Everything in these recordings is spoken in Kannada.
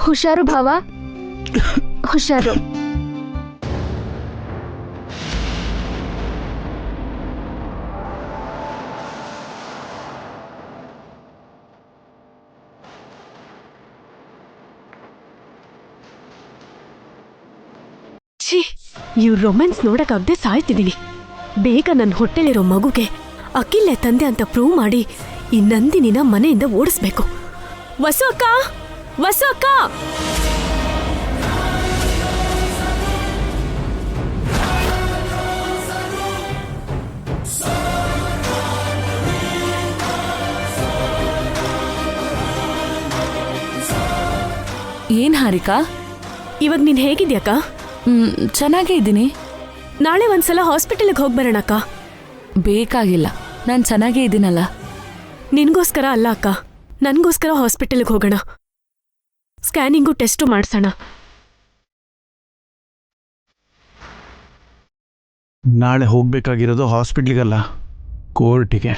ಹುಷಾರು ಭಾವ, ಹುಷಾರು. ಛೀ, ಇವ್ರ ರೊಮ್ಯಾನ್ಸ್ ನೋಡಕ್ಕಾಗ್ದೆ ಸಾಯ್ತಿದ್ದೀನಿ. ಬೇಗ ನನ್ನ ಹೊಟ್ಟೆಲಿರೋ ಮಗುಗೆ ಅಖಿಲ್ಲೆ ತಂದೆ ಅಂತ ಪ್ರೂವ್ ಮಾಡಿ ಈ ನಂದಿನಿನ ಮನೆಯಿಂದ ಓಡಿಸ್ಬೇಕು. ವಸು ಅಕ್ಕ, ವಸು ಅಕ್ಕ! ಏನ್ ಹಾರಿಕಾ, ಇವಾಗ ನೀನ್ ಹೇಗಿದ್ಯಾಕ? ಚೆನ್ನಾಗೇ ಇದ್ದೀನಿ. ನಾಳೆ ಒಂದ್ಸಲ ಹಾಸ್ಪಿಟಲ್ಗೆ ಹೋಗ್ಬರೋಣಕ್ಕ. ಬೇಕಾಗಿಲ್ಲ, ನಾನು ಚೆನ್ನಾಗೇ ಇದ್ದೀನಲ್ಲ. ನಿನ್ಗೋಸ್ಕರ ಅಲ್ಲ ಅಕ್ಕ, ನನ್ಗೋಸ್ಕರ ಹಾಸ್ಪಿಟಲ್ಗೆ ಹೋಗೋಣ. ಸ್ಕ್ಯಾನಿಂಗು ಟೆಸ್ಟು ಮಾಡ್ಸೋಣ. ನಾಳೆ ಹೋಗ್ಬೇಕಾಗಿರೋದು ಹಾಸ್ಪಿಟ್ಲಿಗಲ್ಲ, ಕೋರ್ಟಿಗೆ.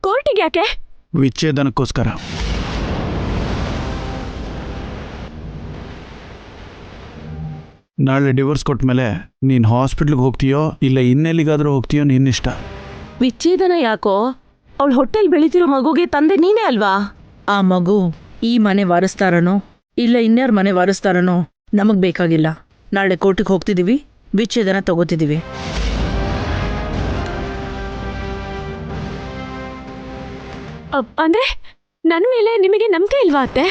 ಕೋರ್ಟಿಗೆ ಯಾಕೆ? ವಿಚ್ಛೇದನಕ್ಕೋಸ್ಕರ. ನಾಳೆ ಡಿವೋರ್ಸ್ ಕೊಟ್ಮೇಲೆ ನೀನು ಹಾಸ್ಪಿಟ್ಲಿಗೆ ಹೋಗ್ತೀಯೋ ಇಲ್ಲ ಇನ್ನೆಲ್ಲಿಗಾದ್ರೂ ಹೋಗ್ತೀಯೋ ನಿನ್ನಿಷ್ಟ. ವಿಚ್ಛೇದನ ಯಾಕೋ? ಅವಳು ಹೊಟ್ಟೆಲ್ ಬೆಳಿತಿರೋ ಮಗುಗೆ ತಂದೆ ನೀನೇ ಅಲ್ವಾ? ಆ ಮಗು ಈ ಮನೆ ವಾರಿಸ್ತಾರನೋ ಇಲ್ಲ ಇನ್ಯಾರ ಮನೆ ವಾರಿಸ್ತಾರನೋ ನಮಗ್ ಬೇಕಾಗಿಲ್ಲ. ನಾಳೆ ಕೋರ್ಟಿಗೆ ಹೋಗ್ತಿದೀವಿ, ವಿಚ್ಛೇದನ ತಗೋತಿದೀವಿ. ಅಂದ್ರೆ ನನ್ನ ಮೇಲೆ ನಿಮಗೆ ನಂಬಿಕೆ ಇಲ್ವಾ ಅತ್ತೆ?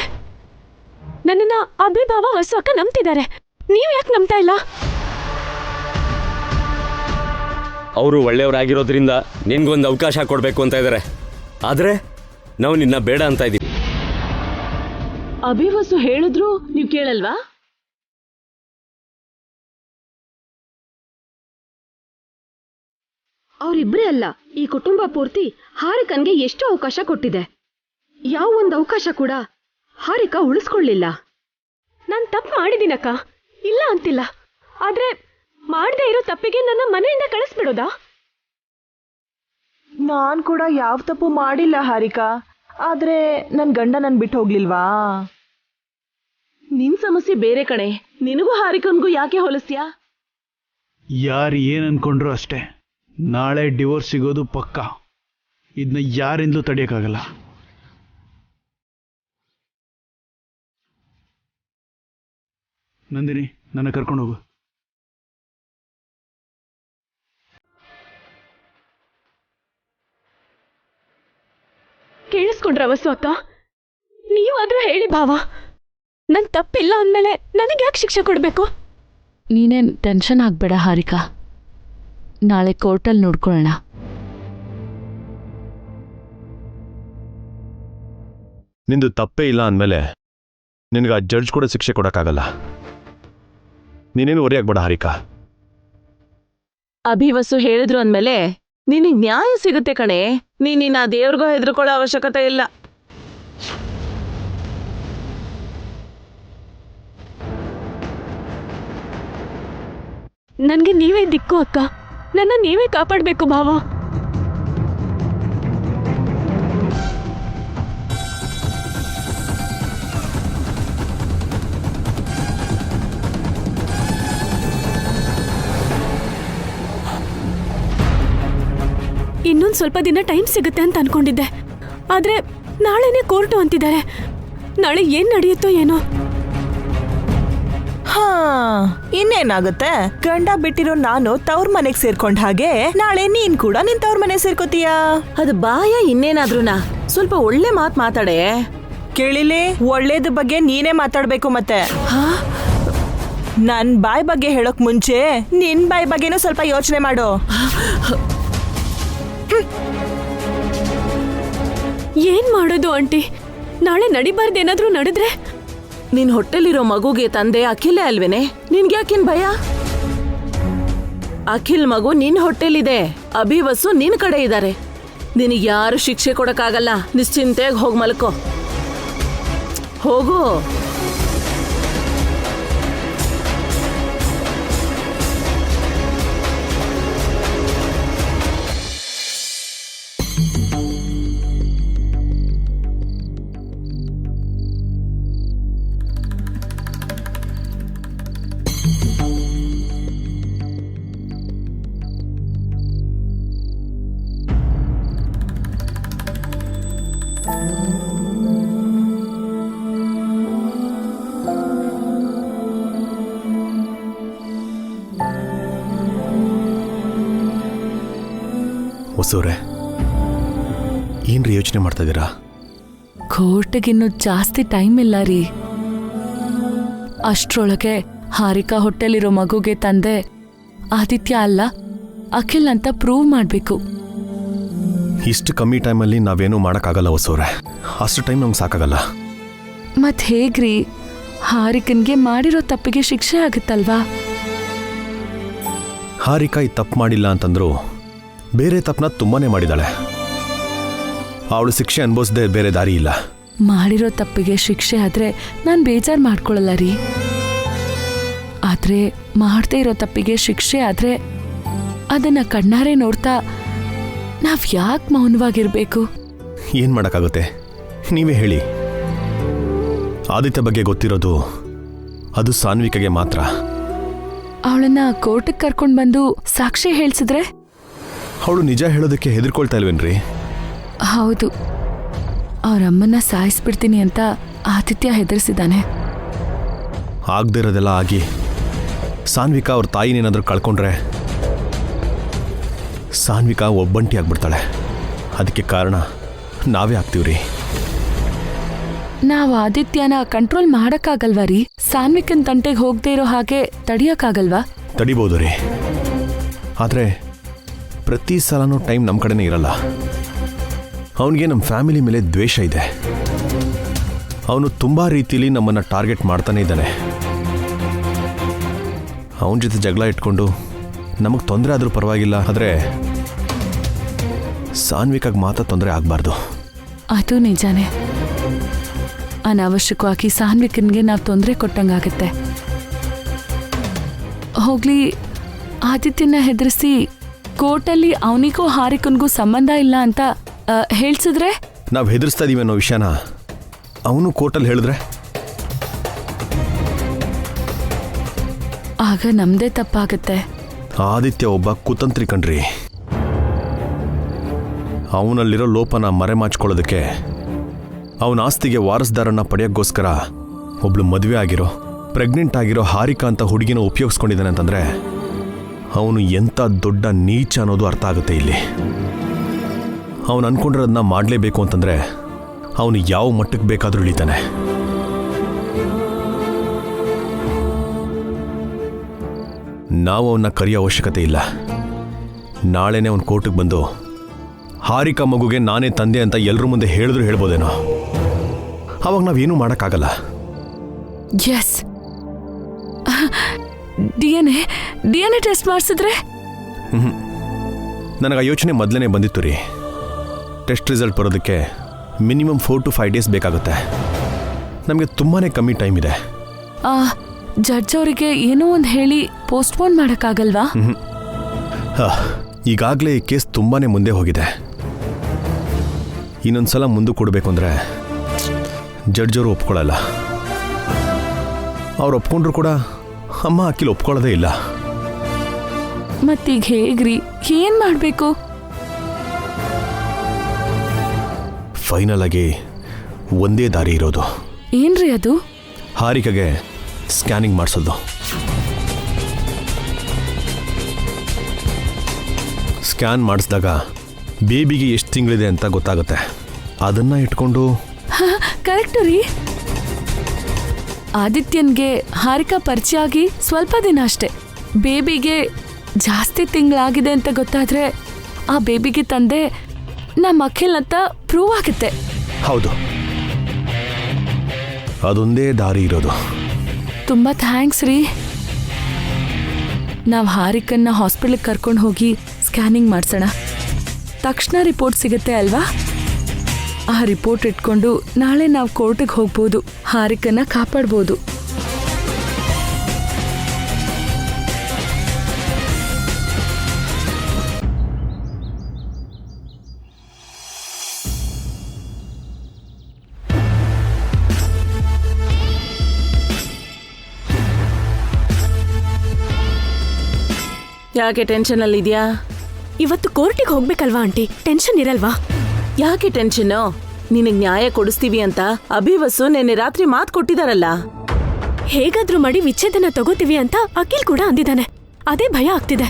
ನನ್ನನ್ನ ಅಭಿಭಾವ ವಸು ಅಕ್ಕ ನಂಬ್ತಿದ್ದಾರೆ, ನೀವು ಯಾಕೆ ನಂಬ್ತಾ ಇಲ್ಲ? ಅವರು ಒಳ್ಳೆಯವರಾಗಿರೋದ್ರಿಂದ ನಿನ್ಗೊಂದು ಅವಕಾಶ ಕೊಡಬೇಕು ಅಂತ ಇದ್ದಾರೆ, ಆದರೆ ನಾವು ನಿನ್ನ ಬೇಡ ಅಂತ ಇದ್ದೀವಿ. ಅಭಿವಸು ಹೇಳಿದ್ರು ನೀವು ಕೇಳಲ್ವಾ? ಅವರಿಬ್ಬರೇ ಅಲ್ಲ, ಈ ಕುಟುಂಬ ಪೂರ್ತಿ ಹಾರಿಕನ್ಗೆ ಎಷ್ಟು ಅವಕಾಶ ಕೊಟ್ಟಿದೆ. ಯಾವ ಒಂದು ಅವಕಾಶ ಕೂಡ ಹಾರಿಕಾ ಉಳಿಸ್ಕೊಳ್ಳಿಲ್ಲ. ನಾನು ತಪ್ಪು ಮಾಡಿದ್ದೀನಕ್ಕ, ಇಲ್ಲ ಅಂತಿಲ್ಲ. ಆದ್ರೆ ಮಾಡದೇ ಇರೋ ತಪ್ಪಿಗೆ ನನ್ನ ಮನೆಯಿಂದ ಕಳಿಸ್ಬಿಡೋದಾ? ನಾನ್ ಕೂಡ ಯಾವ ತಪ್ಪು ಮಾಡಿಲ್ಲ ಹಾರಿಕಾ, ಆದ್ರೆ ನನ್ ಗಂಡ ನನ್ ಬಿಟ್ಟು ಹೋಗ್ಲಿಲ್ವಾ? ನಿನ್ ಸಮಸ್ಯೆ ಬೇರೆ ಕಣೆ, ನಿನಗೂ ಹಾರಿಕನ್ಗೂ ಯಾಕೆ ಹೋಲಿಸ್ತೀಯಾ? ಯಾರು ಏನು ಅನ್ಕೊಂಡ್ರು ಅಷ್ಟೇ, ನಾಳೆ ಡಿವೋರ್ಸ್ ಸಿಗೋದು ಪಕ್ಕಾ. ಇದನ್ನ ಯಾರಿಂದಲೂ ತಡೆಯೋಕ್ಕಾಗಲ್ಲ. ನಂದಿನಿ, ನನ್ನ ಕರ್ಕೊಂಡು ಹೋಗು. ಕೇಳಿಸ್ಕೊಂಡ್ರ ವಸು ಅಕ್ಕ? ನೀವಾದ್ರೂ ಹೇಳಿ ಭಾವ, ನನ್ ತಪ್ಪಿಲ್ಲ ಅಂದ್ಮೇಲೆ ನನಗೆ ಯಾಕೆ ಶಿಕ್ಷೆ ಕೊಡಬೇಕು? ನೀನೇನು ಟೆನ್ಷನ್ ಆಗಬೇಡ ಹಾರಿಕಾ, ನಾಳೆ ಕೋರ್ಟಲ್ಲಿ ನೋಡ್ಕೊಳ್ಳೋಣ. ನಿಂದು ತಪ್ಪೇ ಇಲ್ಲ ಅಂದಮೇಲೆ ನಿನಗೆ ಆ ಜಡ್ಜ್ ಕೂಡ ಶಿಕ್ಷೆ ಕೊಡೋಕ್ಕಾಗಲ್ಲ. ನೀನೇನು ವರಿ ಆಗ್ಬೇಡ ಹಾರಿಕಾ. ಅಭಿವಸು ಹೇಳಿದ್ರು ಅಂದ್ಮೇಲೆ ನಿನಗ್ ನ್ಯಾಯ ಸಿಗುತ್ತೆ ಕಣೆ. ನೀನಿನ್ನ ದೇವ್ರಿಗೂ ಹೆದರ್ಕೊಳ್ಳೋ ಅವಶ್ಯಕತೆ ಇಲ್ಲ. ನನ್ಗೆ ನೀವೇ ದಿಕ್ಕು ಅಕ್ಕ, ನನ್ನ ನೀವೇ ಕಾಪಾಡಬೇಕು ಭಾವ. ಇನ್ನೊಂದು ಸ್ವಲ್ಪ ದಿನ ಟೈಮ್ ಸಿಗುತ್ತೆ ಅಂತ ಅನ್ಕೊಂಡಿದ್ದೆ, ಆದ್ರೆ ನಾಳೆನೇ ಕೋರ್ಟು ಅಂತಿದ್ದಾರೆ. ನಾಳೆ ಏನ್ ನಡೆಯುತ್ತೋ ಏನೋ. ಹಾ, ಇನ್ನೇನಾಗುತ್ತೆ? ಗಂಡ ಬಿಟ್ಟಿರೋ ನಾನು ತವ್ರ ಮನೆಗ್ ಸೇರ್ಕೊಂಡ್ ಹಾಗೆ ನಾಳೆ ನೀನ್ ಕೂಡ ನಿನ್ ತವ್ರ ಮನೆ ಸೇರ್ಕೋತೀಯಾ? ಅದು ಬಾಯ ಇನ್ನೇನಾದ್ರೂನಾ ಸ್ವಲ್ಪ ಒಳ್ಳೆ ಮಾತ್ ಮಾತಾಡೆ. ಕೇಳಿಲಿ, ಒಳ್ಳೇದ ಬಗ್ಗೆ ನೀನೇ ಮಾತಾಡ್ಬೇಕು. ಮತ್ತೆ ನನ್ ಬಾಯ್ ಬಗ್ಗೆ ಹೇಳೋಕ್ ಮುಂಚೆ ನಿನ್ ಬಾಯ್ ಬಗ್ಗೆನೂ ಸ್ವಲ್ಪ ಯೋಚನೆ ಮಾಡು. ಏನ್ ಮಾಡೋದು ಆಂಟಿ? ನಾಳೆ ನಡಿಬಾರ್ದೇನಾದ್ರೂ ನಡೆದ್ರೆ? ನಿನ್ ಹೊಟ್ಟೆಲಿರೋ ಮಗುಗೆ ತಂದೆ ಅಖಿಲೇ ಅಲ್ವೇನೆ? ನಿನ್ಗ್ಯಾಕಿನ್ ಭಯ? ಅಖಿಲ್ ಮಗು ನಿನ್ ಹೊಟ್ಟೆಲಿದೆ, ಅಭಿವಸು ನಿನ್ ಕಡೆ ಇದ್ದಾರೆ. ನಿನಗ್ ಯಾರು ಶಿಕ್ಷೆ ಕೊಡಕ್ಕಾಗಲ್ಲ. ನಿಶ್ಚಿಂತೆಯಾಗಿ ಹೋಗ್ ಮಲ್ಕೋ, ಹೋಗು. ಹೊಸವ್ರೆ, ಏನ್ರಿ ಯೋಚನೆ ಮಾಡ್ತಾ ಇದ್ದೀರಾ? ಕೋರ್ಟ್ಗಿನ್ನು ಜಾಸ್ತಿ ಟೈಮ್ ಇಲ್ಲ ರೀ. ಅಷ್ಟ್ರೊಳಗೆ ಹಾರಿಕಾ ಹೊಟ್ಟೆಲಿರೋ ಮಗುಗೆ ತಂದೆ ಆದಿತ್ಯ ಅಲ್ಲ ಅಖಿಲ್ ಅಂತ ಪ್ರೂವ್ ಮಾಡಬೇಕು. ಇಷ್ಟು ಕಮ್ಮಿ ಟೈಮಲ್ಲಿ ನಾವೇನೂ ಮಾಡೋಕ್ಕಾಗಲ್ಲ ಹೊಸವ್ರೆ. ಅಷ್ಟು ಟೈಮ್ ನಮ್ಗೆ ಸಾಕಾಗಲ್ಲ. ಮತ್ ಹೇಗ್ರಿ? ಹಾರಿಕನ್ಗೆ ಮಾಡಿರೋ ತಪ್ಪಿಗೆ ಶಿಕ್ಷೆ ಆಗುತ್ತಲ್ವಾ? ಹಾರಿಕಾ ಈ ತಪ್ಪು ಮಾಡಿಲ್ಲ ಅಂತಂದ್ರು ಬೇರೆ ತಪ್ಪನ್ನ ತುಂಬಾನೇ ಮಾಡಿದಾಳೆ. ಅವಳು ಶಿಕ್ಷೆ ಅನುಭವಿಸದೆ ಬೇರೆ ದಾರಿ ಇಲ್ಲ. ಮಾಡಿರೋ ತಪ್ಪಿಗೆ ಶಿಕ್ಷೆ ಆದ್ರೆ ನಾನು ಬೇಜಾರು ಮಾಡ್ಕೊಳ್ಳಲ್ಲ ರೀ. ಆದ್ರೆ ಮಾಡದೇ ಇರೋ ತಪ್ಪಿಗೆ ಶಿಕ್ಷೆ ಆದ್ರೆ ಅದನ್ನ ಕಣ್ಣಾರೆ ನೋಡ್ತಾ ನಾವ್ ಯಾಕೆ ಮೌನವಾಗಿರ್ಬೇಕು? ಏನ್ ಮಾಡೋಕ್ಕಾಗುತ್ತೆ, ನೀವೇ ಹೇಳಿ. ಆದಿತ್ಯ ಬಗ್ಗೆ ಗೊತ್ತಿರೋದು ಅದು ಸಾನ್ವಿಕಗೆ ಮಾತ್ರ. ಅವಳನ್ನ ಕೋರ್ಟಿಗೆ ಕರ್ಕೊಂಡ್ ಬಂದು ಸಾಕ್ಷಿ ಹೇಳ್ಸಿದ್ರೆ? ಅವಳು ನಿಜ ಹೇಳೋದಕ್ಕೆ ಹೆದರ್ಕೊಳ್ತಾ ಇಲ್ವೇನ್ರಿ? ಹೌದು, ಅವರಮ್ಮನ್ನ ಸಾಯಿಸ್ಬಿಡ್ತೀನಿ ಅಂತ ಆದಿತ್ಯ ಹೆದರ್ಸಿದ್ದಾನೆ. ಆಗದೆ ಇರೋದೆಲ್ಲ ಆಗಿ ಸಾನ್ವಿಕಾ ಅವ್ರ ತಾಯಿನೇನಾದ್ರೂ ಕಳ್ಕೊಂಡ್ರೆ ಸಾನ್ವಿಕಾ ಒಬ್ಬಂಟಿ ಆಗ್ಬಿಡ್ತಾಳೆ. ಅದಕ್ಕೆ ಕಾರಣ ನಾವೇ ಆಗ್ತೀವ್ರಿ. ನಾವ್ ಆದಿತ್ಯನ ಕಂಟ್ರೋಲ್ ಮಾಡಕ್ಕಾಗಲ್ವಾ ರೀ? ಸಾನ್ವಿಕನ್ ತಂಟೆಗೆ ಹೋಗದೆ ಇರೋ ಹಾಗೆ ತಡಿಯಕ್ಕಾಗಲ್ವಾ? ತಡಿಬೋದು ರೀ, ಆದರೆ ಪ್ರತಿ ಸಲನೂ ಟೈಮ್ ನಮ್ಮ ಕಡೆನೇ ಇರಲ್ಲ. ಅವನಿಗೆ ನಮ್ಮ ಫ್ಯಾಮಿಲಿ ಮೇಲೆ ದ್ವೇಷ ಇದೆ. ಅವನು ತುಂಬ ರೀತಿಯಲ್ಲಿ ನಮ್ಮನ್ನು ಟಾರ್ಗೆಟ್ ಮಾಡ್ತಾನೆ ಇದ್ದಾನೆ. ಅವನ ಜೊತೆ ಜಗಳ ಇಟ್ಕೊಂಡು ನಮಗೆ ತೊಂದರೆ ಆದರೂ ಪರವಾಗಿಲ್ಲ, ಆದರೆ ಸಾನ್ವಿಕಾಗೆ ಮಾತ್ರ ತೊಂದರೆ ಆಗಬಾರ್ದು. ಅದು ನಿಜಾನೇ. ಅನಾವಶ್ಯಕವಾಗಿ ಸಾನ್ವಿಕನ್ಗೆ ನಾವು ತೊಂದರೆ ಕೊಟ್ಟಂಗಾಗತ್ತೆ. ಹೋಗ್ಲಿ, ಆದಿತ್ಯನ ಹೆದರಿಸಿ ಕೋರ್ಟಲ್ಲಿ ಅವನಿಗೂ ಹಾರಿಕನ್ಗೂ ಸಂಬಂಧ ಇಲ್ಲ ಅಂತ ಹೇಳ್ಸಿದ್ರೆ? ನಾವು ಹೆದರ್ಸ್ತಾ ಇದೀವಿ ಅನ್ನೋ ವಿಷಯನ ಅವನು ಕೋರ್ಟಲ್ಲಿ ಹೇಳಿದ್ರೆ ಆಗ ನಮ್ದೇ ತಪ್ಪಾಗತ್ತೆ. ಆದಿತ್ಯ ಒಬ್ಬ ಕುತಂತ್ರಿ ಕಣ್ರಿ. ಅವನಲ್ಲಿರೋ ಲೋಪನ ಮರೆಮಾಚ್ಕೊಳ್ಳೋದಕ್ಕೆ ಅವನ ಆಸ್ತಿಗೆ ವಾರಸ್ದಾರನ್ನ ಪಡೆಯೋಕ್ಕೋಸ್ಕರ ಒಬ್ಳು ಮದುವೆ ಆಗಿರೋ ಪ್ರೆಗ್ನೆಂಟ್ ಆಗಿರೋ ಹಾರಿಕಾ ಅಂತ ಹುಡುಗಿನ ಉಪಯೋಗಿಸ್ಕೊಂಡಿದ್ದಾನೆ ಅಂತಂದ್ರೆ ಅವನು ಎಂಥ ದೊಡ್ಡ ನೀಚ ಅನ್ನೋದು ಅರ್ಥ ಆಗುತ್ತೆ ಇಲ್ಲಿ. ಅವನು ಅನ್ಕೊಂಡಿರೋದನ್ನ ಮಾಡಲೇಬೇಕು ಅಂತಂದ್ರೆ ಅವನು ಯಾವ ಮಟ್ಟಕ್ಕೆ ಬೇಕಾದರೂ ಇಳಿತಾನೆ. ನಾವು ಅವನ್ನ ಕರೆಯೋ ಅವಶ್ಯಕತೆ ಇಲ್ಲ. ನಾಳೆನೇ ಅವನು ಕೋರ್ಟಿಗೆ ಬಂದು ಹಾರಿಕಾ ಮಗುಗೆ ನಾನೇ ತಂದೆ ಅಂತ ಎಲ್ಲರ ಮುಂದೆ ಹೇಳಿದ್ರು ಹೇಳ್ಬೋದೇನೋ. ಅವಾಗ ನಾವೇನೂ ಮಾಡೋಕ್ಕಾಗಲ್ಲ. ಎಸ್, ಡಿ.ಎನ್.ಎ ಟೆಸ್ಟ್ ಮಾಡಿಸಿದ್ರೆ? ನನಗೆ ಆ ಯೋಚನೆ ಮೊದಲನೇ ಬಂದಿತ್ತು ರೀ. ಟೆಸ್ಟ್ ರಿಸಲ್ಟ್ ಬರೋದಕ್ಕೆ ಮಿನಿಮಮ್ 4 to 5 ಡೇಸ್ ಬೇಕಾಗುತ್ತೆ. ನಮಗೆ ತುಂಬಾ ಕಮ್ಮಿ ಟೈಮ್ ಇದೆ. ಜಡ್ಜ್ ಅವರಿಗೆ ಏನೋ ಒಂದು ಹೇಳಿ ಪೋಸ್ಟ್ಪೋನ್ ಮಾಡೋಕ್ಕಾಗಲ್ವಾ? ಈಗಾಗಲೇ ಈ ಕೇಸ್ ತುಂಬಾ ಮುಂದೆ ಹೋಗಿದೆ. ಇನ್ನೊಂದ್ಸಲ ಮುಂದೆ ಕೊಡಬೇಕು ಅಂದರೆ ಜಡ್ಜ್ ಅವರು ಒಪ್ಕೊಳ್ಳಲ್ಲ. ಅವ್ರು ಒಪ್ಕೊಂಡ್ರು ಕೂಡ ಅಮ್ಮ ಅಖಿಲ್ ಒಪ್ಕೊಳ್ಳೋದೇ ಇಲ್ಲ. ಮತ್ತೀಗ ಹೇಗ್ರಿ? ಏನ್ ಮಾಡ್ಬೇಕು? ಫೈನಲ್ ಆಗಿ ಒಂದೇ ದಾರಿ ಇರೋದು. ಏನ್ರಿ ಅದು? ಹಾರಿಕೆಗೆ ಸ್ಕ್ಯಾನಿಂಗ್ ಮಾಡಿಸೋದು. ಸ್ಕ್ಯಾನ್ ಮಾಡಿಸಿದಾಗ ಬೇಬಿಗೆ ಎಷ್ಟು ತಿಂಗಳಿದೆ ಅಂತ ಗೊತ್ತಾಗುತ್ತೆ. ಅದನ್ನ ಇಟ್ಕೊಂಡು ಕರೆಕ್ಟು ರೀ. ಆದಿತ್ಯನ್ಗೆ ಹಾರಿಕಾ ಪರಿಚಯ ಆಗಿ ಸ್ವಲ್ಪ ದಿನ ಅಷ್ಟೆ. ಬೇಬಿಗೆ ಜಾಸ್ತಿ ತಿಂಗಳಾಗಿದೆ ಅಂತ ಗೊತ್ತಾದ್ರೆ ಆ ಬೇಬಿಗೆ ತಂದೆ ನಮ್ಮ ಅಖಿಲ್ ಅಂತ ಪ್ರೂವ್ ಆಗುತ್ತೆ. ಹೌದು, ಅದೊಂದೇ ದಾರಿ ಇರೋದು. ತುಂಬಾ ಥ್ಯಾಂಕ್ಸ್ ರೀ. ನಾವು ಹಾರಿಕನ್ನ ಹಾಸ್ಪಿಟಲ್ಗೆ ಕರ್ಕೊಂಡು ಹೋಗಿ ಸ್ಕ್ಯಾನಿಂಗ್ ಮಾಡಿಸೋಣ. ತಕ್ಷಣ ರಿಪೋರ್ಟ್ ಸಿಗುತ್ತೆ ಅಲ್ವಾ? ಆ ರಿಪೋರ್ಟ್ ಇಟ್ಕೊಂಡು ನಾಳೆ ನಾವು ಕೋರ್ಟಿಗೆ ಹೋಗ್ಬೋದು, ಹಾರಿಕನ್ನ ಕಾಪಾಡ್ಬೋದು. ಯಾಕೆ ಟೆನ್ಷನ್ ಅಲ್ಲಿ ಇದೆಯಾ? ಇವತ್ತು ಕೋರ್ಟಿಗೆ ಹೋಗ್ಬೇಕಲ್ವಾ ಆಂಟಿ? ಟೆನ್ಷನ್ ಇರಲ್ವಾ? ಯಾಕೆ ಟೆನ್ಷನ್ನು? ನಿನಗ್ ನ್ಯಾಯ ಕೊಡಿಸ್ತೀವಿ ಅಂತ ಅಭಿವಸ್ಸು ನಿನ್ನೆ ರಾತ್ರಿ ಮಾತು ಕೊಟ್ಟಿದಾರಲ್ಲ. ಹೇಗಾದ್ರೂ ಮಾಡಿ ವಿಚ್ಛೇದನ ತಗೋತೀವಿ ಅಂತ ಅಖಿಲ್ ಕೂಡ ಅಂದಿದ್ದಾನೆ. ಅದೇ ಭಯ ಆಗ್ತಿದೆ.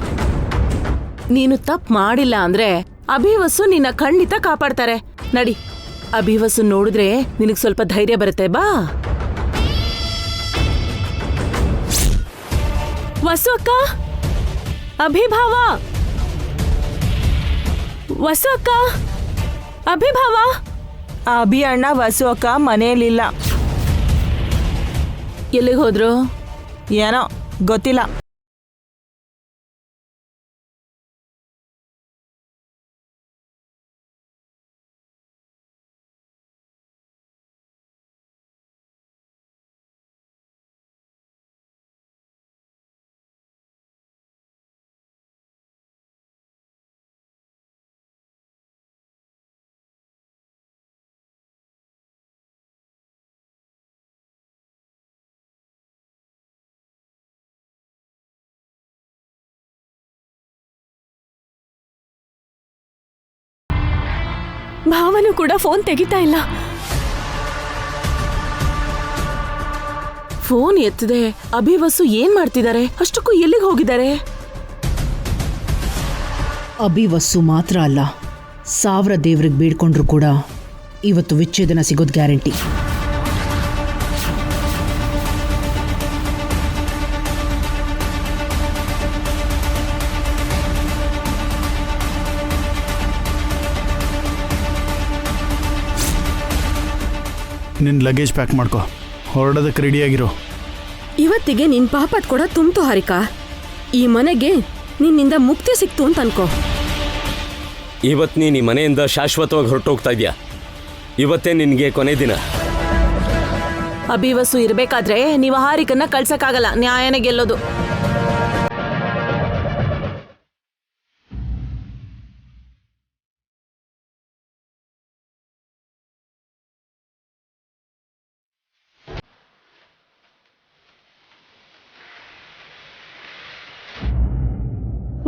ನೀನು ತಪ್ಪು ಮಾಡಿಲ್ಲ ಅಂದ್ರೆ ಅಭಿವಸ್ಸು ನಿನ್ನ ಖಂಡಿತ ಕಾಪಾಡ್ತಾರೆ. ನಡಿ, ಅಭಿವಸ್ಸು ನೋಡಿದ್ರೆ ನಿನಗ್ ಸ್ವಲ್ಪ ಧೈರ್ಯ ಬರುತ್ತೆ. ಬಾ. ವಸು ಅಕ್ಕ, ಅಭಿಭಾವ, ವಸು ಅಕ್ಕ, ಅಭಿಭಾವ. ಅಭಿ ಅಣ್ಣ ವಸು ಅಕ್ಕ ಮನೆಯಲ್ಲಿಲ್ಲ. ಎಲ್ಲಿಗೆ ಹೋದ್ರು? ಏನೋ ಗೊತ್ತಿಲ್ಲ. ಭಾವನು ಕೂಡ ಫೋನ್ ತೆಗಿತಾ ಇಲ್ಲ. ಫೋನ್ ಎತ್ತದೆ. ಅಭಿವಸ್ಸು ಏನ್ ಮಾಡ್ತಿದ್ದಾರೆ? ಅಷ್ಟಕ್ಕೂ ಎಲ್ಲಿಗೆ ಹೋಗಿದ್ದಾರೆ? ಅಭಿವಸ್ಸು ಮಾತ್ರ ಅಲ್ಲ, 1000 ದೇವ್ರಿಗೆ ಬೇಡ್ಕೊಂಡ್ರು ಕೂಡ ಇವತ್ತು ವಿಚ್ಛೇದನ ಸಿಗೋದು ಗ್ಯಾರಂಟಿ. ನಿನ್ನ ಲಗೇಜ್ ಪ್ಯಾಕ್ ಮಾಡ್ಕೊ, ಹೊರಡೋದಕ್ಕೆ ರೆಡಿಯಾಗಿರೋ. ಇವತ್ತಿಗೆ ನಿನ್ ಪಾಪದ್ ಕೂಡ ತುಂಬ್ತು ಹಾರಿಕಾ. ಈ ಮನೆಗೆ ನಿನ್ನಿಂದ ಮುಕ್ತಿ ಸಿಕ್ತು ಅಂತ ಅನ್ಕೋ. ಇವತ್ತು ನೀನು ಈ ಮನೆಯಿಂದ ಶಾಶ್ವತವಾಗಿ ಹೊರಟೋಗ್ತಾ ಇದೆಯಾ. ಇವತ್ತೇ ನಿನಗೆ ಕೊನೆ ದಿನ. ಅಭಿವಸ್ಸು ಇರ್ಬೇಕಾದ್ರೆ ನೀವು ಹಾರಿಕನ್ನ ಕಳ್ಸಕ್ಕಾಗಲ್ಲ. ನ್ಯಾಯನೇ ಗೆಲ್ಲೋದು.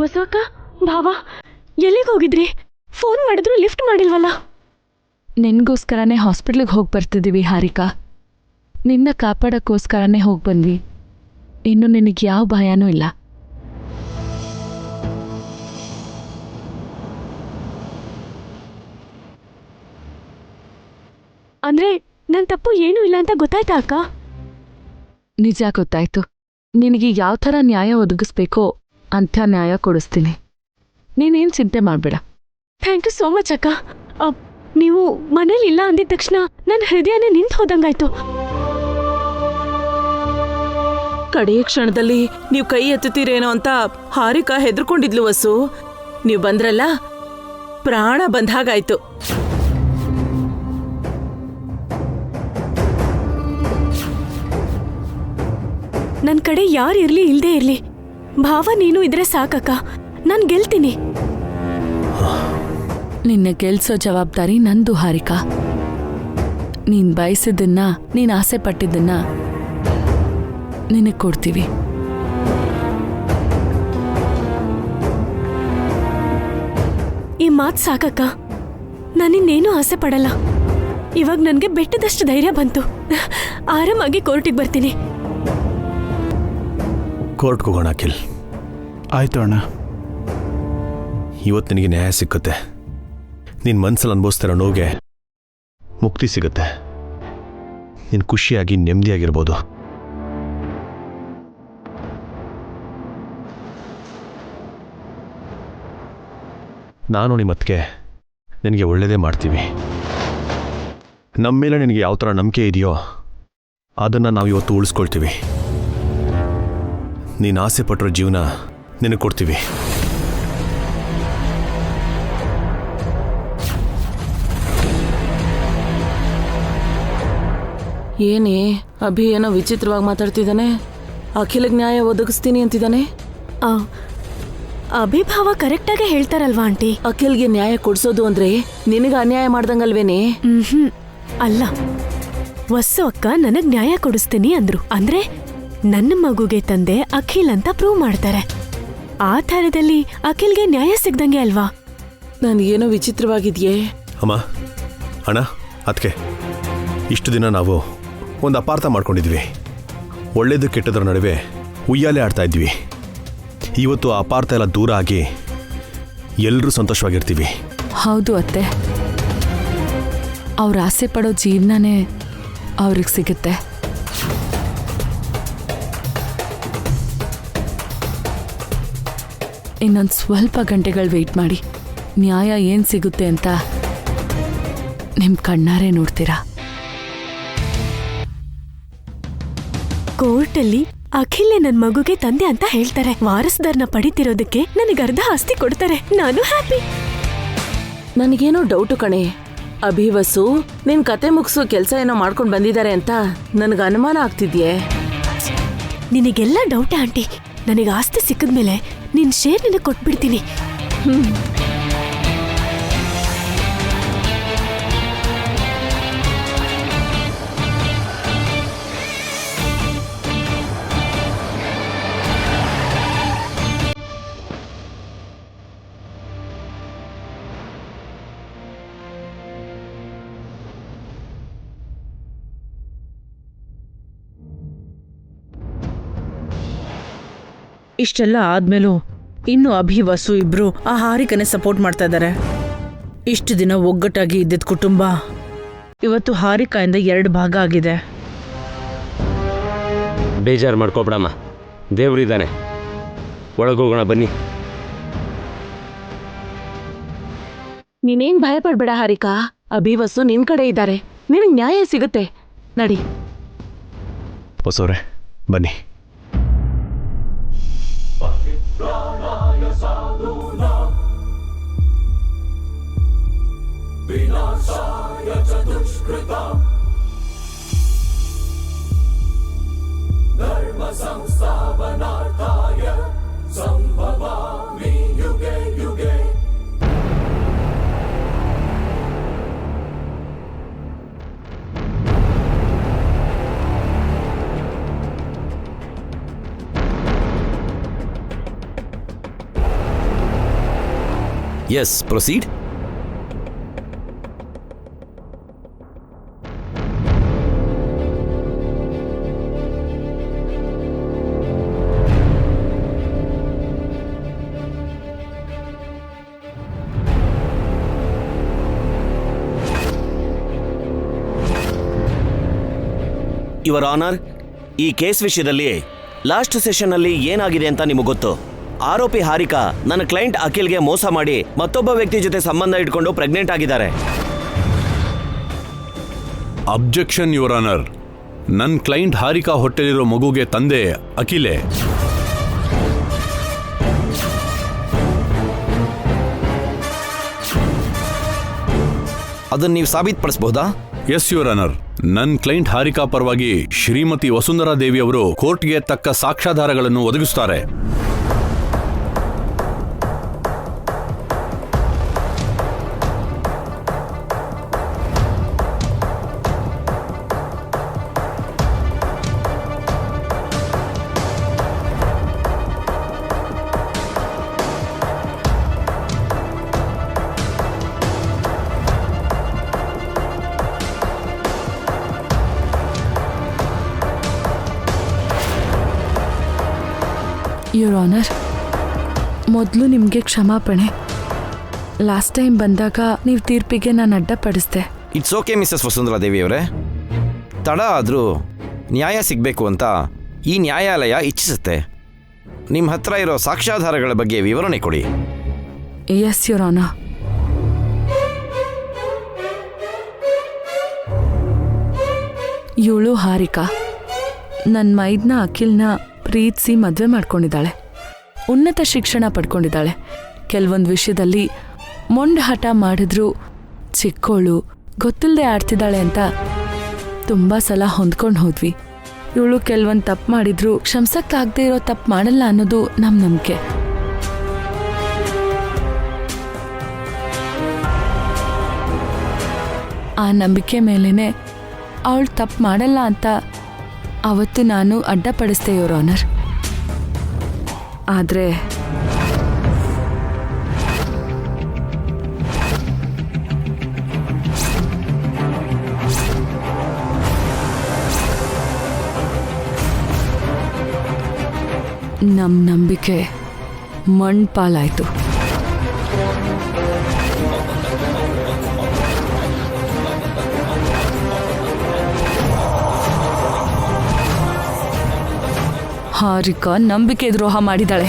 ವಸು ಅಕ್ಕ, ಭಾವ, ಎಲ್ಲಿಗೆ ಹೋಗಿದ್ರಿ? ಫೋನ್ ಮಾಡಿದ್ರು ಲಿಫ್ಟ್ ಮಾಡಿಲ್ವಲ್ಲ. ನಿನ್ಗೋಸ್ಕರನೇ ಹಾಸ್ಪಿಟ್ಲಿಗೆ ಹೋಗಿ ಬರ್ತಿದ್ದೀವಿ ಹಾರಿಕಾ. ನಿನ್ನ ಕಾಪಾಡೋಕ್ಕೋಸ್ಕರನೇ ಹೋಗಿ ಬಂದ್ವಿ. ಇನ್ನು ನಿನಗೆ ಯಾವ ಭಯನೂ ಇಲ್ಲ. ಅಂದ್ರೆ ನನ್ನ ತಪ್ಪು ಏನೂ ಇಲ್ಲ ಅಂತ ಗೊತ್ತಾಯ್ತಾ ಅಕ್ಕ? ನಿಜ ಗೊತ್ತಾಯ್ತು. ನಿನಗೆ ಯಾವ ಥರ ನ್ಯಾಯ ಒದಗಿಸ್ಬೇಕೋ ಅಂಥ ನ್ಯಾಯ ಕೊಡಿಸ್ತೀನಿ. ನೀನೇನು ಚಿಂತೆ ಮಾಡಬೇಡ. ಥ್ಯಾಂಕ್ ಯು ಸೋ ಮಚ್ ಅಕ್ಕ. ನೀವು ಮನೇಲಿ ಇಲ್ಲ ಅಂದಿದ ತಕ್ಷಣ ನನ್ನ ಹೃದಯನೇ ನಿಂತು ಹೋದಂಗಾಯ್ತು. ಕಡೆಯ ಕ್ಷಣದಲ್ಲಿ ನೀವು ಕೈ ಎತ್ತುತ್ತೀರೇನೋ ಅಂತ ಹಾರಿಕಾ ಹೆದರ್ಕೊಂಡಿದ್ಲು ವಸು. ನೀವು ಬಂದ್ರಲ್ಲ, ಪ್ರಾಣ ಬಂದಾಗಾಯ್ತು. ನನ್ನ ಕಡೆ ಯಾರು ಇರ್ಲಿ ಇಲ್ದೇ ಇರ್ಲಿ, ಭಾವ ನೀನು ಇದ್ರೆ ಸಾಕಕ್ಕ. ನಾನು ಗೆಲ್ತೀನಿ. ನಿನ್ನ ಗೆಲ್ಸೋ ಜವಾಬ್ದಾರಿ ನಂದು ಹಾರಿಕಾ. ನೀನ್ ಬಯಸಿದ್ದನ್ನ, ನೀನ್ ಆಸೆ ಪಟ್ಟಿದ್ದನ್ನ ನಿನಗೆ ಕೊಡ್ತೀವಿ. ಈ ಮಾತು ಸಾಕಕ್ಕ. ನಾನಿನ್ನೇನೂ ಆಸೆ ಪಡಲ್ಲ. ಇವಾಗ ನನಗೆ ಬೆಟ್ಟದಷ್ಟು ಧೈರ್ಯ ಬಂತು. ಆರಾಮಾಗಿ ಕೋರ್ಟಿಗೆ ಬರ್ತೀನಿ. ಕೋರ್ಟ್ಗೆ ಹೋಗೋಣ ಅಖಿಲ್. ಆಯ್ತು ಅಣ್ಣ. ಇವತ್ತು ನಿನಗೆ ನ್ಯಾಯ ಸಿಕ್ಕುತ್ತೆ. ನಿನ್ನ ಮನಸ್ಸಲ್ಲಿ ಅನುಭವಿಸ್ತಿರೋ ನೋವಿಗೆ ಮುಕ್ತಿ ಸಿಗುತ್ತೆ. ನೀನು ಖುಷಿಯಾಗಿ ನೆಮ್ಮದಿಯಾಗಿರ್ಬೋದು. ನಾನು ನಿಮ್ಮತ್ತಿಗೆ ನಿನಗೆ ಒಳ್ಳೆಯದೇ ಮಾಡ್ತೀವಿ. ನಮ್ಮ ಮೇಲೆ ನಿನಗೆ ಯಾವ ಥರ ನಂಬಿಕೆ ಇದೆಯೋ ಅದನ್ನು ನಾವು ಇವತ್ತು ಉಳಿಸ್ಕೊಳ್ತೀವಿ. ನೀನು ಆಸೆ ಪಟ್ಟಿರೋ ಜೀವನ ನಿನಗೆ ಕೊಡ್ತೀವಿ. ಏನೇ ಅಭಿ ಏನೋ ವಿಚಿತ್ರವಾಗಿ ಮಾತಾಡ್ತಿದ್ದಾನೆ. ಅಖಿಲಗ್ ನ್ಯಾಯ ಒದಗಿಸ್ತೀನಿ ಅಂತಿದ್ದಾನೆ. ಅಭಿಭಾವ ಕರೆಕ್ಟಾಗೆ ಹೇಳ್ತಾರಲ್ವಾ ಆಂಟಿ? ಅಖಿಲ್ಗೆ ನ್ಯಾಯ ಕೊಡ್ಸೋದು ಅಂದ್ರೆ ನಿನಗೆ ಅನ್ಯಾಯ ಮಾಡ್ದಂಗಲ್ವೇನೆ? ಅಲ್ಲ, ವಸ್ಸು ಅಕ್ಕ ನನಗ್ ನ್ಯಾಯ ಕೊಡಿಸ್ತೀನಿ ಅಂದ್ರು. ಅಂದ್ರೆ ನನ್ನ ಮಗುಗೆ ತಂದೆ ಅಖಿಲ್ ಅಂತ ಪ್ರೂವ್ ಮಾಡ್ತಾರೆ. ಆ ಥರದಲ್ಲಿ ಅಖಿಲ್ಗೆ ನ್ಯಾಯ ಸಿಗ್ದಂಗೆ ಅಲ್ವಾ? ನನ್ಗೇನೋ ವಿಚಿತ್ರವಾಗಿದ್ಯೇ. ಅಮ್ಮ, ಅಣ್ಣ, ಅದಕ್ಕೆ ಇಷ್ಟು ದಿನ ನಾವು ಒಂದು ಅಪಾರ್ಥ ಮಾಡ್ಕೊಂಡಿದ್ವಿ. ಒಳ್ಳೇದು ಕೆಟ್ಟದ್ರ ನಡುವೆ ಉಯ್ಯಾಲೆ ಆಡ್ತಾ ಇದ್ವಿ. ಇವತ್ತು ಆ ಅಪಾರ್ಥ ಎಲ್ಲ ದೂರ ಆಗಿ ಎಲ್ಲರೂ ಸಂತೋಷವಾಗಿರ್ತೀವಿ. ಹೌದು ಅತ್ತೆ, ಅವ್ರ ಆಸೆ ಪಡೋ ಜೀವನನೇ ಅವ್ರಿಗೆ ಸಿಗುತ್ತೆ. ಇನ್ನೊಂದು ಸ್ವಲ್ಪ ಗಂಟೆಗಳು ವೆಯ್ಟ್ ಮಾಡಿ, ನ್ಯಾಯ ಏನು ಸಿಗುತ್ತೆ ಅಂತ ನಿಮ್ಮ ಕಣ್ಣಾರೆ ನೋಡ್ತೀರಾ. ಕೋರ್ಟಲ್ಲಿ ಅಖಿಲೆ ನನ್ ಮಗುಗೆ ತಂದೆ ಅಂತ ಹೇಳ್ತಾರೆ. ವಾರಸ್ದಾರ್ನ ಪಡಿತಿರೋದಕ್ಕೆ ನನಗೆ ಅರ್ಧ ಆಸ್ತಿ ಕೊಡ್ತಾರೆ. ನಾನು ಹ್ಯಾಪಿ. ನನಗೇನೋ ಡೌಟು ಕಣೆ. ಅಭಿವಸು ನಿನ್ ಕತೆ ಮುಗಿಸೋ ಕೆಲಸ ಏನೋ ಮಾಡ್ಕೊಂಡು ಬಂದಿದ್ದಾರೆ ಅಂತ ನನಗೆ ಅನುಮಾನ ಆಗ್ತಿದ್ಯೆ. ನಿನಗೆಲ್ಲ ಡೌಟ್ ಆಂಟಿ. ನನಗೆ ಆಸ್ತಿ ಸಿಕ್ಕಿದ್ಮೇಲೆ ನಿನ್ ಶೇರ್ ನಿನಗೆ ಕೊಟ್ಬಿಡ್ತೀನಿ. ಇಷ್ಟೆಲ್ಲ ಆದ್ಮೇಲೂ ಇನ್ನು ಅಭಿ ವಸು ಇಬ್ರು ಆ ಹಾರಿಕನೇ ಸಪೋರ್ಟ್ ಮಾಡ್ತಾ ಇದ್ದಾರೆ. ಇಷ್ಟು ದಿನ ಒಗ್ಗಟ್ಟಾಗಿ ಇದ್ದಿದ್ದ ಕುಟುಂಬ ಇವತ್ತು ಹಾರಿಕಾಯಿಂದ 2 ಭಾಗ ಆಗಿದೆ. ಬೇಜಾರು ಮಾಡ್ಕೊಬಿಡಮ್ಮ, ದೇವ್ರಿದ್ದಾನೆ. ಒಳಗೋಗೋಣ ಬನ್ನಿ. ನೀನೇನ್ ಭಯ ಪಡ್ಬೇಡ ಹಾರಿಕಾ. ಅಭಿ ವಸು ನಿನ್ ಕಡೆ ಇದ್ದಾರೆ. ನಿನಗೆ ನ್ಯಾಯ ಸಿಗುತ್ತೆ. ನಡಿ. ಹೊಸವ್ರೆ ಬನ್ನಿ. Yes, proceed. ಯುವರ್ ಆನರ್, ಈ ಕೇಸ್ ವಿಷಯದಲ್ಲಿ ಲಾಸ್ಟ್ ಸೆಷನ್ನಲ್ಲಿ ಏನಾಗಿದೆ ಅಂತ ನಿಮಗೆ ಗೊತ್ತು. ಆರೋಪಿ ಹಾರಿಕಾ ನನ್ನ ಕ್ಲೈಂಟ್ ಅಖಿಲ್ಗೆ ಮೋಸ ಮಾಡಿ ಮತ್ತೊಬ್ಬ ವ್ಯಕ್ತಿ ಜೊತೆ ಸಂಬಂಧ ಇಟ್ಕೊಂಡು ಪ್ರೆಗ್ನೆಂಟ್ ಆಗಿದ್ದಾರೆ. Objection your honour. ನನ್ನ ಕ್ಲೈಂಟ್ ಹಾರಿಕಾ ಹೊಟ್ಟೆಲಿರೋ ಮಗುಗೆ ತಂದೆ ಅಖಿಲೆ. ಅದನ್ನು ನೀವು ಸಾಬೀತುಪಡಿಸಬಹುದಾ? Yes your honour. ನನ್ನ ಕ್ಲೈಂಟ್ ಹಾರಿಕಾ ಪರವಾಗಿ ಶ್ರೀಮತಿ ವಸುಂಧರಾ ದೇವಿ ಅವರು ಕೋರ್ಟ್ಗೆ ತಕ್ಕ ಸಾಕ್ಷ್ಯಾಧಾರಗಳನ್ನು ಒದಗಿಸುತ್ತಾರೆ. ಯುವರ್ ಆನರ್, ಮೊದಲು ನಿಮಗೆ ಕ್ಷಮಾಪಣೆ. ಲಾಸ್ಟ್ ಟೈಮ್ ಬಂದಾಗ ನೀವು ತೀರ್ಪಿಗೆ ನಾನು ಅಡ್ಡಪಡಿಸ್ದೆ. ಇಟ್ಸ್ ಓಕೆ ಮಿಸಸ್ ವಸುಂಧರಾ ದೇವಿ ಅವರೇ. ತಡ ಆದರೂ ನ್ಯಾಯ ಸಿಗಬೇಕು ಅಂತ ಈ ನ್ಯಾಯಾಲಯ ಇಚ್ಛಿಸುತ್ತೆ. ನಿಮ್ಮ ಹತ್ರ ಇರೋ ಸಾಕ್ಷ್ಯಾಧಾರಗಳ ಬಗ್ಗೆ ವಿವರಣೆ ಕೊಡಿ. S your honour. ಇವಳು ಹಾರಿಕಾ ನನ್ನ ಮೈದ್ನ ಅಖಿಲ್ನ ಪ್ರೀತಿಸಿ ಮದುವೆ ಮಾಡ್ಕೊಂಡಿದ್ದಾಳೆ. ಉನ್ನತ ಶಿಕ್ಷಣ ಪಡ್ಕೊಂಡಿದ್ದಾಳೆ. ಕೆಲವೊಂದು ವಿಷಯದಲ್ಲಿ ಮೊಂಡು ಹಠ ಮಾಡಿದ್ರು ಚಿಕ್ಕೋಳು ಗೊತ್ತಿಲ್ಲದೆ ಆಡ್ತಿದ್ದಾಳೆ ಅಂತ ತುಂಬ ಸಲ ಹೊಂದ್ಕೊಂಡು ಹೋದ್ವಿ. ಇವಳು ಕೆಲವೊಂದು ತಪ್ಪು ಮಾಡಿದ್ರು ಕ್ಷಮಿಸಕ್ಕಾಗದೇ ಇರೋ ತಪ್ಪು ಮಾಡಲ್ಲ ಅನ್ನೋದು ನಮ್ಮ ನಂಬಿಕೆ. ಆ ನಂಬಿಕೆ ಮೇಲೇನೆ ಅವಳು ತಪ್ಪು ಮಾಡಲ್ಲ ಅಂತ ಅವತ್ತು ನಾನು ಅಡ್ಡಪಡಿಸ್ದೆ ಯುವರ್ ಆನರ್. ಆದರೆ ನಮ್ಮ ನಂಬಿಕೆ ಮಣ್ಪಾಲಾಯ್ತು. ಹಾರಿಕಾ ನಂಬಿಕೆ ದ್ರೋಹ ಮಾಡಿದಾಳೆ.